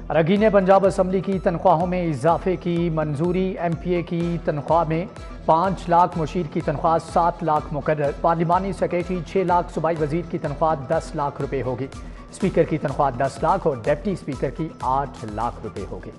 रगी ने पंजाब असम्बली की तनख्वाहों में इजाफे की मंजूरी। MPA की तनख्वाह में 5 लाख, मुशीर की तनख्वाह 7 लाख मुकर्रर। पार्लिमानी सेक्रेटरी 6 लाख, सूबाई वजीर की तनख्वाह 10 लाख रुपए होगी। स्पीकर की तनख्वाह 10 लाख और डिप्टी स्पीकर की 8 लाख रुपए होगी।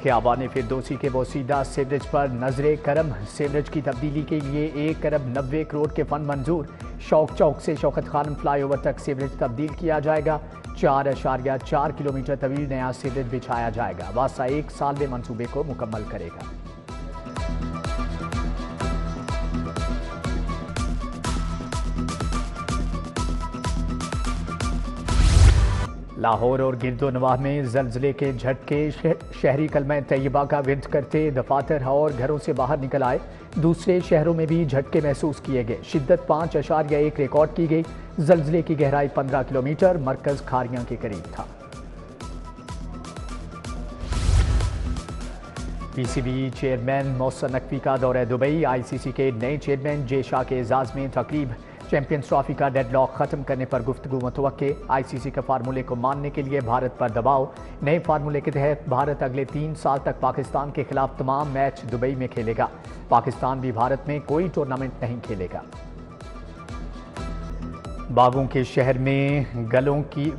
ख्याबान फिरदौसी के बोसीदा सीवरेज पर नजरे करम। सीवरेज की तब्दीली के लिए 1 अरब 90 करोड़ के फंड मंजूर। शौक चौक से शौकत खानम फ्लाईओवर तक सीवरेज तब्दील किया जाएगा। 4.4 किलोमीटर तवील नया सीवरेज बिछाया जाएगा। वासा 1 साल में मंसूबे को मुकम्मल करेगा। लाहौर और गिरदोनवाह में जलजले के झटके। शहरी कलमा तैयबा का विर्द करते दफातर और घरों से बाहर निकल आए। दूसरे शहरों में भी झटके महसूस किए गए। शिद्दत 5.1 रिकॉर्ड की गई। जलजले की गहराई 15 किलोमीटर। मरकज खारियां के करीब था। PCB चेयरमैन मोहसिन नकवी का दौरा दुबई। ICC के नए चेयरमैन जेशा के एजाज में तकरीब। चैंपियंस ट्रॉफी का डेडलॉक खत्म करने पर गुफ्तगू मुतवक्के। ICC के फार्मूले को मानने के लिए भारत पर दबाव। नए फार्मूले के तहत भारत अगले 3 साल तक पाकिस्तान के खिलाफ तमाम मैच दुबई में खेलेगा। पाकिस्तान भी भारत में कोई टूर्नामेंट नहीं खेलेगा। बागों के शहर में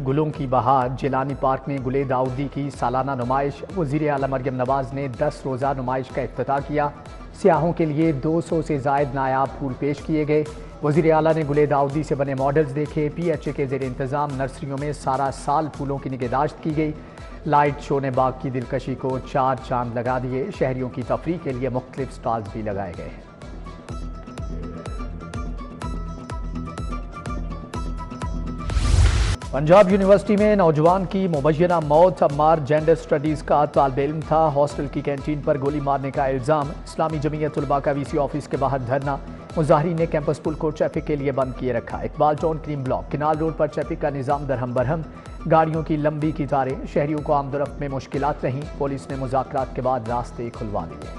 गुलों की बहार। जिलानी पार्क में गुले दाऊदी की सालाना नुमाइश। वज़ीर आला मरियम नवाज ने 10 रोज़ा नुमाइश का इफ्तिताह किया। सियाहों के लिए 200 से ज़ायद नायाब फूल पेश किए गए। वज़ीर आला ने गुले दाऊदी से बने मॉडल्स देखे। PHA के ज़ेर इंतज़ाम नर्सरियों में सारा साल फूलों की निगहदाश्त की गई। लाइट शो ने बाग की दिलकशी को 4 चांद लगा दिए। शहरियों की तफरीह के लिए मुख्तलिफ स्टॉल्स भी लगाए गए हैं। पंजाब यूनिवर्सिटी में नौजवान की मुबैना मौत। अम्मार जेंडर स्टडीज़ का तालिब इल्म था। हॉस्टल की कैंटीन पर गोली मारने का इल्ज़ाम। इस्लामी जमीयत उलमा का VC ऑफिस के बाहर धरना। मुजाहिरीन ने कैंपस पुल को ट्रैफिक के लिए बंद किए रखा। Iqbal town cream block canal road पर ट्रैफिक का निज़ाम दरहम बरहम। गाड़ियों की लंबी कतारें। शहरियों को आमदोरफ्त में मुश्किलात रहीं। पुलिस ने मुज़ाकरात के बाद रास्ते खुलवा दिए।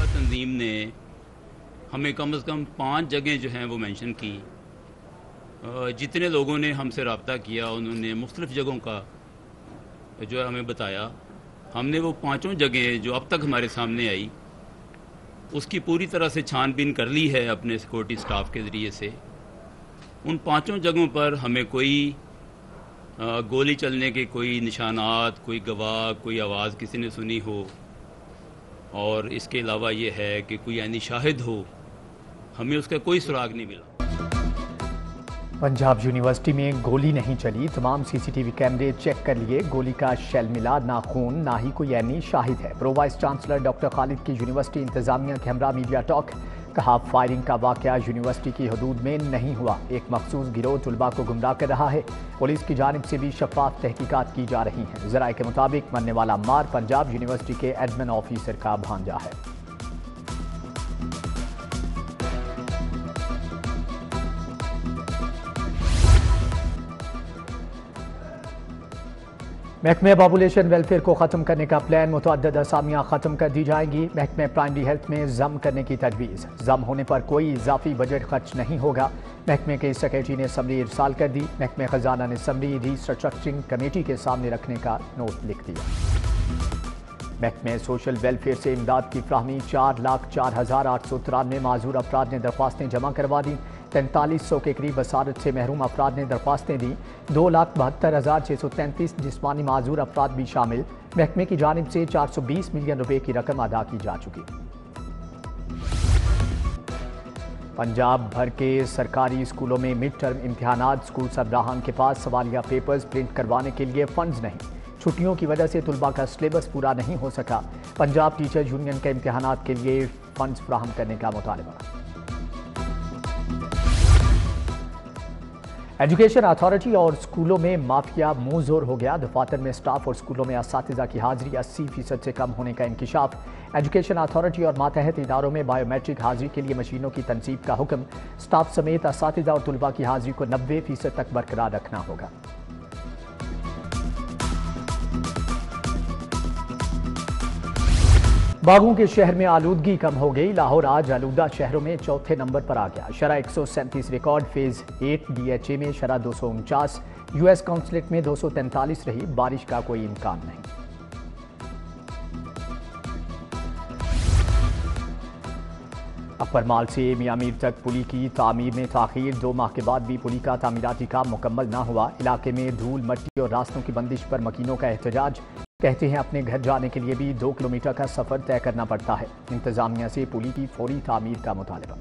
तंजीम ने हमें कम से कम 5 जगह जो हैं वो मेंशन की। जितने लोगों ने हमसे रब्ता किया उन्होंने मुख्तलिफ़ जगहों का जो है हमें बताया। हमने वो 5 जगह जो अब तक हमारे सामने आई उसकी पूरी तरह से छानबीन कर ली है अपने सिक्योरिटी स्टाफ के ज़रिए से। उन 5 जगहों पर हमें कोई गोली चलने के कोई निशानात, कोई गवाह, कोई आवाज़ किसी ने सुनी हो और इसके अलावा ये है कि कोई यानी शाहिद हो, हमें उसका कोई सुराग नहीं मिला। पंजाब यूनिवर्सिटी में गोली नहीं चली। तमाम CCTV कैमरे चेक कर लिए। गोली का शेल मिला, ना खून, ना ही कोई यानी शाहिद है। Pro vice chancellor doctor Khalid की यूनिवर्सिटी इंतजामिया के हमरा मीडिया टॉक। कहा, फायरिंग का वाकया यूनिवर्सिटी की हदूद में नहीं हुआ। एक मखसूस गिरोह तुलबा को गुमराह कर रहा है। पुलिस की जानिब से भी शफाफ तहकीकात की जा रही हैं। ज़राए के मुताबिक मरने वाला अम्मार पंजाब यूनिवर्सिटी के एडमिन ऑफिसर का भांजा है। महकमे पॉपुलेशन वेलफेयर को ख़त्म करने का प्लान। मुतअद्दिद असामियाँ ख़त्म कर दी जाएंगी। महकमे प्राइमरी हेल्थ में जम करने की तजवीज़। जम होने पर कोई इजाफी बजट खर्च नहीं होगा। महकमे के सेक्रेटरी ने समरी इरसाल कर दी। महकमे ख़जाना ने समरी रिस्ट्रक्चरिंग कमेटी के सामने रखने का नोट लिख दिया। महकमे सोशल वेलफेयर से इमदाद की फ्राहमी। 4,04,893 माजूर अफराद ने दरख्वास्तें जमा करवा दी। 4300 के करीब बसारत से महरूम अफराद ने दरख्वास्तें दी। 2,72,633 जिस्मानी माजूर अफराद भी शामिल। महकमे की जानिब से 420 मिलियन रुपए की रकम अदा की जा चुकी। पंजाब भर के सरकारी स्कूलों में मिड टर्म इम्तिहानात। स्कूल सरबराहान के पास सवालिया पेपर्स प्रिंट करवाने के लिए फंड्स नहीं। छुट्टियों की वजह से तुलबा का सिलेबस पूरा नहीं हो सका। पंजाब टीचर यूनियन के इम्तिहानात के लिए फंड्स फराहम करने का मुतालबा। एजुकेशन अथॉरिटी और स्कूलों में माफिया मुंह जोर हो गया। दफातर में स्टाफ और स्कूलों में असातिज़ा की हाजिरी 80% से कम होने का इंकिशाफ। एजुकेशन अथॉरिटी और मातहत इदारों में बायोमेट्रिक हाजिरी के लिए मशीनों की तनसीब का हुक्म। स्टाफ समेत असातिज़ा और तुलबा की हाजिरी को 90% तक बरकरार रखना होगा। बागों के शहर में आलूदगी कम हो गई। लाहौर आज आलूदा शहरों में चौथे नंबर पर आ गया। शरह 137 रिकॉर्ड, फेज 8 DHA में शरह 249, US काउंसलेट में 243 रही। बारिश का कोई इम्कान नहीं। अपर माल से मियां मीर तक पुली की तामीर में ताखीर। 2 माह के बाद भी पुली का तामीराती काम मुकम्मल ना हुआ। इलाके में धूल मट्टी और रास्तों की बंदिश पर मकीनों का एहतजाज। कहते हैं अपने घर जाने के लिए भी 2 किलोमीटर का सफर तय करना पड़ता है। इंतजामिया से पुली की फौरी तामीर का मुतालबा।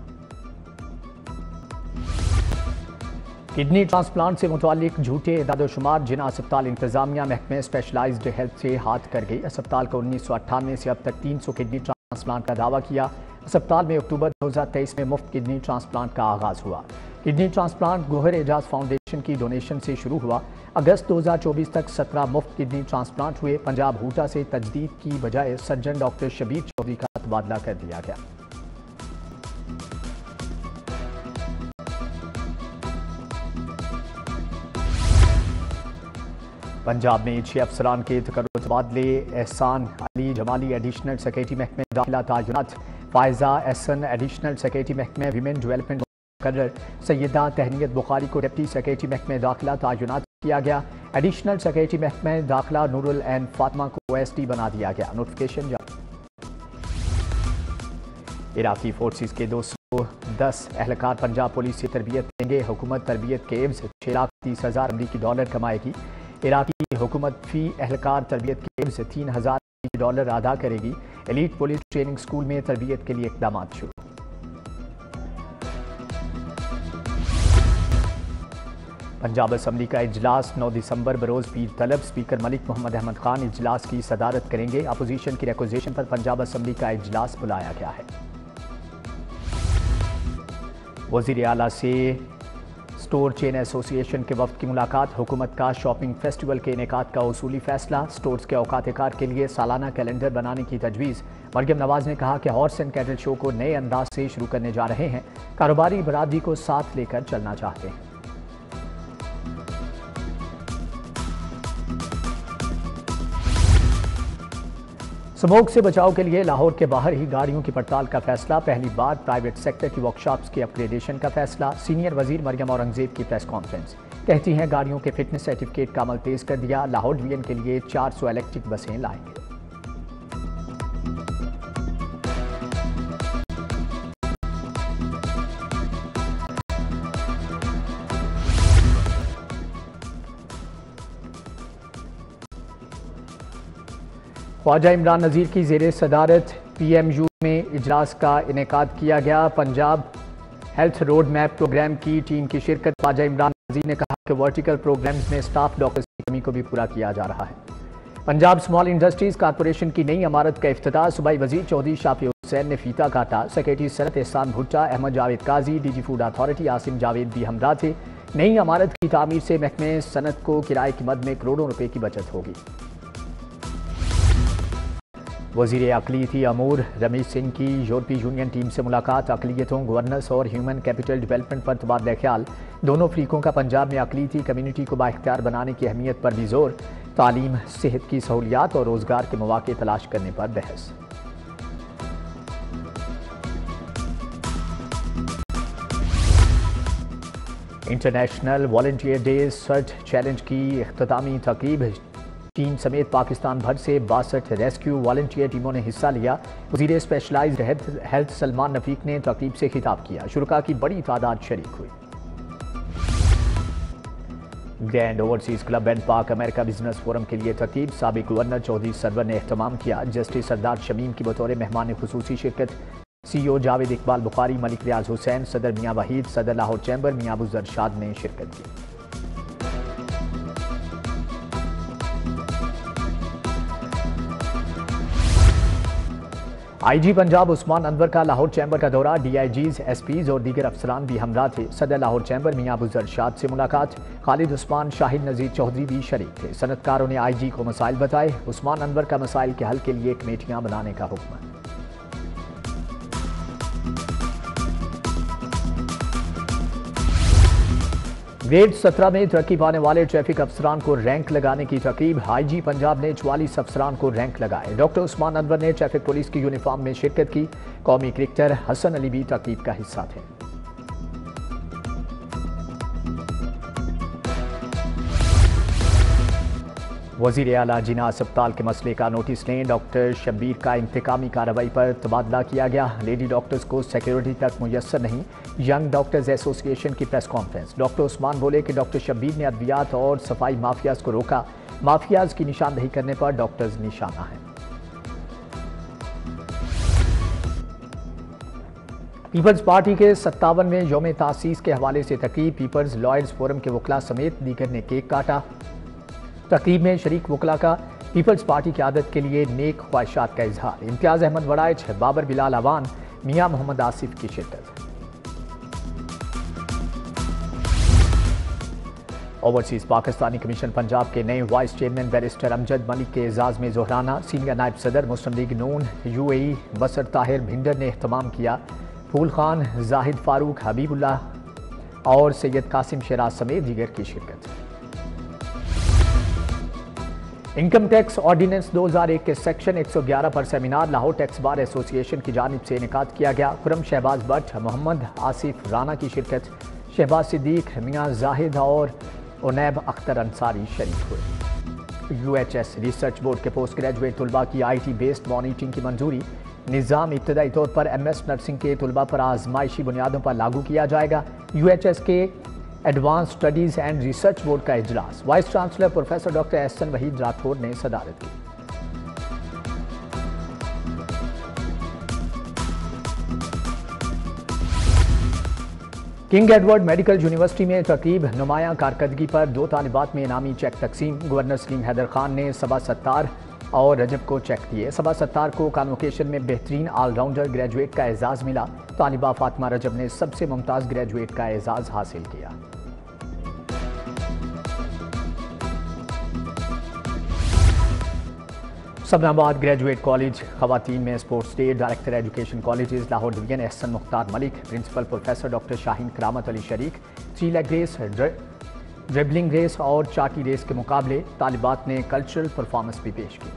किडनी ट्रांसप्लांट से मुतालिक झूठे इदाद-ओ-शुमार जिना अस्पताल इंतजामिया महकमे स्पेशलाइज्ड हेल्थ से हाथ कर गई। अस्पताल को 1998 से अब तक 300 किडनी ट्रांसप्लांट का दावा किया। अस्पताल में अक्टूबर 2023 में मुफ्त किडनी ट्रांसप्लांट का आगाज हुआ। Kidney transplant Gohar Ejaz foundation की डोनेशन से शुरू हुआ। अगस्त 2024 तक 17 मुफ्त किडनी ट्रांसप्लांट हुए। पंजाब हूटा से तजदीद की बजाय सर्जन डॉक्टर शबीर चौधरी का तबादला कर दिया गया। पंजाब में 6 अफसरान के तकर्रुर तबादले। एहसान अली जमाली एडिशनल सेक्रेटरी महकमे दाखिला तायुनात। फायजा एहसन एडिशनल सेक्रेटरी महकमे विमेन डेवलपमेंट मुकर्रर। सैयदा तहनीत बुखारी को डिप्टी सेक्रेटरी महकमे दाखिला तायुनात किया गया। एडिशनल सेक्रेटरी महकमे दाखिला नूरुल एन फातिमा को OSD बना दिया गया। नोटिफिकेशन जारी। इराकी फोर्सेस के 210 एहलकार पंजाब पुलिस से तरबियत लेंगे। हुकूमत तरबियत के एवज $6,30,000 अमरीकी डॉलर कमाएगी। इराकी हुकूमत फी एहलकार तरबियत के एवज $3,000 अमरीकी डॉलर अदा करेगी। एलीट पुलिस ट्रेनिंग स्कूल में तरबियत के लिए इकदाम शुरू। पंजाब असम्बली का इजलास 9 दिसंबर बरोज पीर तलब। स्पीकर मलिक मोहम्मद अहमद खान इजलास की सदारत करेंगे। अपोजिशन की रिक्वेजिशन पर पंजाब असम्बली का इजलास बुलाया गया है। वज़ीर आला से स्टोर चेन एसोसिएशन के वफ्द की मुलाकात। हुकूमत का शॉपिंग फेस्टिवल के इनेकाद का उसूली फैसला। स्टोर्स के औकात कार के लिए सालाना कैलेंडर बनाने की तजवीज़। मरियम नवाज ने कहा कि हॉर्स एंड कैटल शो को नए अंदाज से शुरू करने जा रहे हैं। कारोबारी बरादरी को साथ लेकर चलना चाहते हैं। स्मोक से बचाव के लिए लाहौर के बाहर ही गाड़ियों की पड़ताल का फैसला। पहली बार प्राइवेट सेक्टर की वर्कशॉप्स के अपग्रेडेशन का फैसला। सीनियर वजीर मरियम औरंगजेब की प्रेस कॉन्फ्रेंस। कहती हैं गाड़ियों के फिटनेस सर्टिफिकेट का अमल तेज कर दिया। लाहौर डिवीजन के लिए 400 इलेक्ट्रिक बसें लाएंगे। ख्वाजा इमरान नज़ीर की ज़ेरे सदारत PMU में इजलास का इनेकाद किया गया। Punjab health road map programme की टीम की शिरकत। ख्वाजा इमरान नज़ीर ने कहा कि वर्टिकल प्रोग्राम्स में स्टाफ डॉक्टर्स की कमी को भी पूरा किया जा रहा है। पंजाब स्मॉल इंडस्ट्रीज कॉरपोरेशन की नई इमारत का इफ्तिताह। सूबाई वजीर चौधरी शाफी हुसैन ने फीता काटा। सेक्रेटरी सनत एहसान भुट्टा, अहमद जावेद काजी, DG food authority Asim Javed भी हमरा थे। नई इमारत की तामीर से महकमे सनत को किराए की मद में करोड़ों रुपए की बचत होगी। वज़ीर अक़लियती अमूर रमेश सिंह की यूरोपीय यूनियन टीम से मुलाकात। अक़लियतों, गवर्नेंस और ह्यूमन कैपिटल डेवलपमेंट पर तबादला ख्याल। दोनों फरीकों का पंजाब में अक़लियती कम्यूनिटी को बाइख्तियार बनाने की अहमियत पर भी जोर। तालीम, सेहत की सहूलियात और रोज़गार के मौक़े तलाश करने पर बहस। International volunteer day search challenge की इख्तितामी तक़रीब। चीन समेत पाकिस्तान भर से 62 रेस्क्यू वॉलंटियर टीमों ने हिस्सा लिया। वज़ीर स्पेशलाइज्ड हेल्थ सलमान नफ़ीक ने तक़रीब से खिताब किया। शुरका की बड़ी तादाद शरीक हुई। Grand overseas club and park America business forum के लिए तक़रीब। साबिक़ गवर्नर चौधरी सरवर ने एहतमाम किया। जस्टिस सरदार शमीम की बतौर मेहमान खुसूसी शिरकत। CEO जावेद इकबाल बुखारी, मलिक रियाज हुसैन, सदर मियाँ वहीद, सदर लाहौर चैम्बर मियाँ अबू जरशाद ने शिरकत की। IG पंजाब उस्मान अनवर का लाहौर चैम्बर का दौरा। DIGs, SPs और दीगर अफसरान भी हमरा थे। सदर लाहौर चैम्बर मियाँ अबू जरशाद से मुलाकात। खालिद उस्मान, शाहिद नज़ीर चौधरी भी शरीक थे। सनतकारों ने IG को मसाइल बताए। उस्मान अनवर का मसाइल के हल के लिए कमेटियाँ बनाने का हुक्म। ग्रेड 17 में तरक्की पाने वाले ट्रैफिक अफसरान को रैंक लगाने की तकरीब। आईजी पंजाब ने 44 अफसरान को रैंक लगाए। डॉक्टर उस्मान अनवर ने ट्रैफिक पुलिस की यूनिफॉर्म में शिरकत की। कौमी क्रिकेटर हसन अली भी तकरीब का हिस्सा थे। वजीर आला जिना अस्पताल के मसले का नोटिस लें। डॉक्टर शब्बीर का इंतकामी कार्रवाई पर तबादला किया गया। लेडी डॉक्टर्स को सिक्योरिटी तक मुयस्सर नहीं। यंग डॉक्टर्स एसोसिएशन की प्रेस कॉन्फ्रेंस। डॉक्टर उस्मान बोले कि डॉक्टर शब्बीर ने अद्वियात और सफाई माफियाज को रोका। माफियाज की निशानदेही करने पर डॉक्टर्स निशाना हैं। पीपल्स पार्टी के 57वें यौम तासीस के हवाले से तकरीब। पीपल्स लॉयर्स फोरम के वकला समेत दीगर ने केक काटा। तकरीब में शरीक वकला का पीपल्स पार्टी की आदत के लिए नेक ख्वाहिशात का इजहार। इम्तियाज अहमद वड़ाइच, बाबर बिलाल अवान, मियां मोहम्मद आसिफ की शिरकत। ओवरसीज पाकिस्तानी कमीशन पंजाब के नए vice chairman barrister Amjad Malik के एजाज में जोहराना। सीनियर नायब सदर मुस्लिम लीग नून यूएई बसर ताहिर भिंडर ने एहतमाम किया। फूल खान, जाहिद फारूक, हबीबुल्लाह और सैयद कासिम शराज समेत दीगर की शिरकत। इनकम टैक्स ऑर्डिनेंस 2001 के सेक्शन 111 पर seminar Lahore tax bar association की जानिब से इनेकाद किया गया। खुरम शहबाज भट्ट, मोहम्मद आसिफ राना की शिरकत। शहबाज सिद्दीक, मियां जाहिद और उनैब अख्तर अंसारी शरीक हुए। UHS रिसर्च बोर्ड के पोस्ट ग्रेजुएट तलबा की IT बेस्ड मॉनिटरिंग की मंजूरी। निज़ाम इब्तदाई तौर पर MS नर्सिंग के तलबा पर आजमाइशी बुनियादों पर लागू किया जाएगा। UHS के advance studies and research board का इजलास। Vice chancellor professor doctor Ehsan Waheed Rathore ने सदारत की। किंग एडवर्ड मेडिकल यूनिवर्सिटी में तकरीब। नुमायां कारकर्दगी पर 2 तालिबात में इनामी चेक तकसीम। गवर्नर सलीम हैदर खान ने सबा सत्तार और रजब को चेक दिए। सबा सत्तार को कॉन्वोकेशन में बेहतरीन ऑलराउंडर ग्रेजुएट का एजाज मिला। तालिबा फातिमा रजब ने सबसे मुमताज़ ग्रेजुएट का एजाज हासिल किया। सबनाबाद ग्रेजुएट कॉलेज खवातीन में sports day. Director education colleges Lahore division Ehsan Mukhtar Malik, principal professor doctor Shaheen Karamat Ali शरीक। 3 लेग रेस, ड्रिबलिंग रेस और चाटी रेस के मुकाबले। तालिबात ने कल्चरल परफॉर्मेंस भी पेश की।